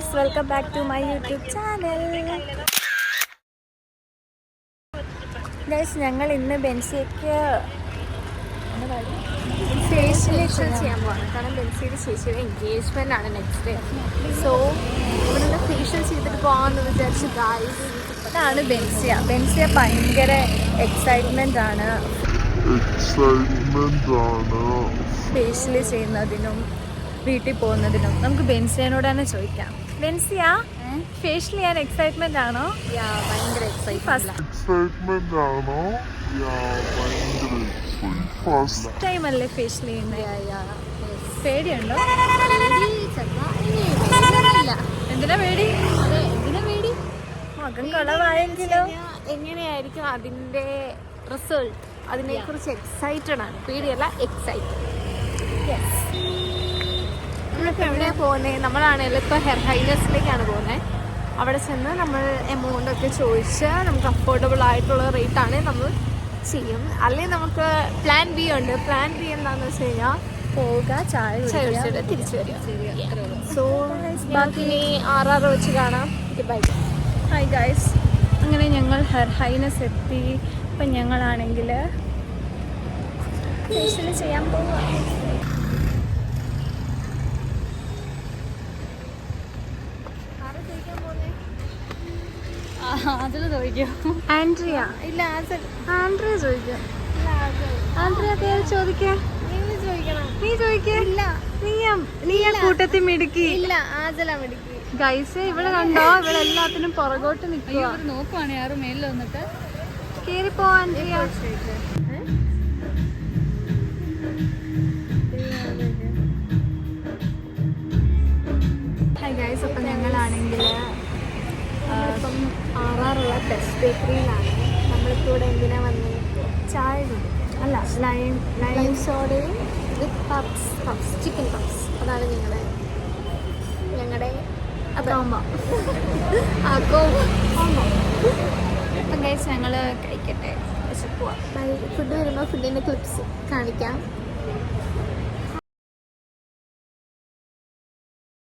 guys, welcome back to my YouTube channel. Guys, ഞങ്ങൾ ഇന്ന് ബെൻസിക്ക് facial ചെയ്യാൻ പോവാണ്. കാരണം ബെൻസിയുടെ ചേച്ചിയുടെ എൻഗേജ്മെന്റ് ആണ് നെക്സ്റ്റ് ഡേ. സോ ഇവിടെ നിന്ന് ഫേഷ്യൽ ചെയ്തിട്ട് പോകാമെന്ന് വിചാരിച്ചു ഗായ്സ്. ഇതാണ് ബെൻസിയ ഭയങ്കര എക്സൈറ്റ്മെന്റ് ആണ് ഫേഷ്യൽ ചെയ്യുന്നതിനും വീട്ടിൽ പോകുന്നതിനും. നമുക്ക് ബെൻസിയനോട് തന്നെ ചോദിക്കാം. ബെൻസിയ, ഫേഷ്യൽ ചെയ്യാൻ എക്സൈറ്റ്മെന്റ് ആണോ? ഭയങ്കര എക്സൈറ്റ്മെന്റ് ആണോ? ഫസ്റ്റ് ടൈം അല്ലേ ഫേഷ്യൽ ചെയ്യുന്നത്? പേടിയുണ്ടോ? എന്തിനാ പേടി? മകൻ കളവായെങ്കിലോ? എങ്ങനെയായിരിക്കും അതിന്റെ റിസൾട്ട്? അതിനെ കുറിച്ച് എക്സൈറ്റഡ് ആണ്. പേടിയല്ല, എക്സൈറ്റഡ്. നമ്മളിപ്പോൾ എവിടെയാണ് പോകുന്നത്? നമ്മളാണെങ്കിൽ ഇപ്പോൾ ഹെയർ ഹൈനസിലേക്കാണ് പോകുന്നത്. അവിടെ ചെന്ന് നമ്മൾ എമൗണ്ട് ഒക്കെ ചോദിച്ച് നമുക്ക് അഫോർഡബിൾ ആയിട്ടുള്ള റേറ്റാണ് നമ്മൾ ചെയ്യും. അല്ലെങ്കിൽ നമുക്ക് പ്ലാൻ ബി ഉണ്ട്. പ്ലാൻ ബി എന്താണെന്ന് വെച്ച് കഴിഞ്ഞാൽ പോവുക, ചായ കുടിച്ചിട്ട് തിരിച്ചു വരിക. സോ ബാക്കി 6 വെച്ച് കാണാം. ബൈ. ഹായ് ഗൈസ്, അങ്ങനെ ഞങ്ങൾ ഹെയർ ഹൈനസ് എത്തി. ഇപ്പം ഞങ്ങളാണെങ്കിൽ ഫേഷ്യൽ ചെയ്യാൻ പോവുക. ആൻഡ്രിയ ഇല്ല, ആൻഡ്രിയ ചോദിക്കാം. ആൻഡ്രിയ പേര് ചോദിക്കാം. നീ ചോദിക്കില്ല. നീയാ കൂട്ടത്തിൽ മിടുക്കി. ഗൈസ്, ഇവിടെ കണ്ടോ? ഇവിടെ എല്ലാത്തിനും പുറകോട്ട് നിൽക്കുക. നോക്കുവാണ് ആരും മേലിൽ വന്നിട്ട് കേറിപ്പോ ആൻഡ്രിയ. ഹായ് ഗൈസ്, അപ്പം ഞങ്ങളാണെങ്കിൽ ഇപ്പം ആറാറുള്ള ടെസ്റ്റ് ബേക്കറിയിലാണ്. നമ്മളിപ്പോൾ ഇവിടെ എന്തിനാ വന്നത്? ചായ കുടിക്കും. അല്ല, ലൈം സോഡയും വിത്ത് പപ്സ്, ചിക്കൻ പപ്സ്. അതാണ് ഞങ്ങളുടെ അപ്പം ഗൈസ്, ഞങ്ങൾ കഴിക്കട്ടെ. പോവാം. ഫുഡ് വരുമ്പോൾ ഫുഡിൻ്റെ ക്ലിപ്സ് കാണിക്കാം.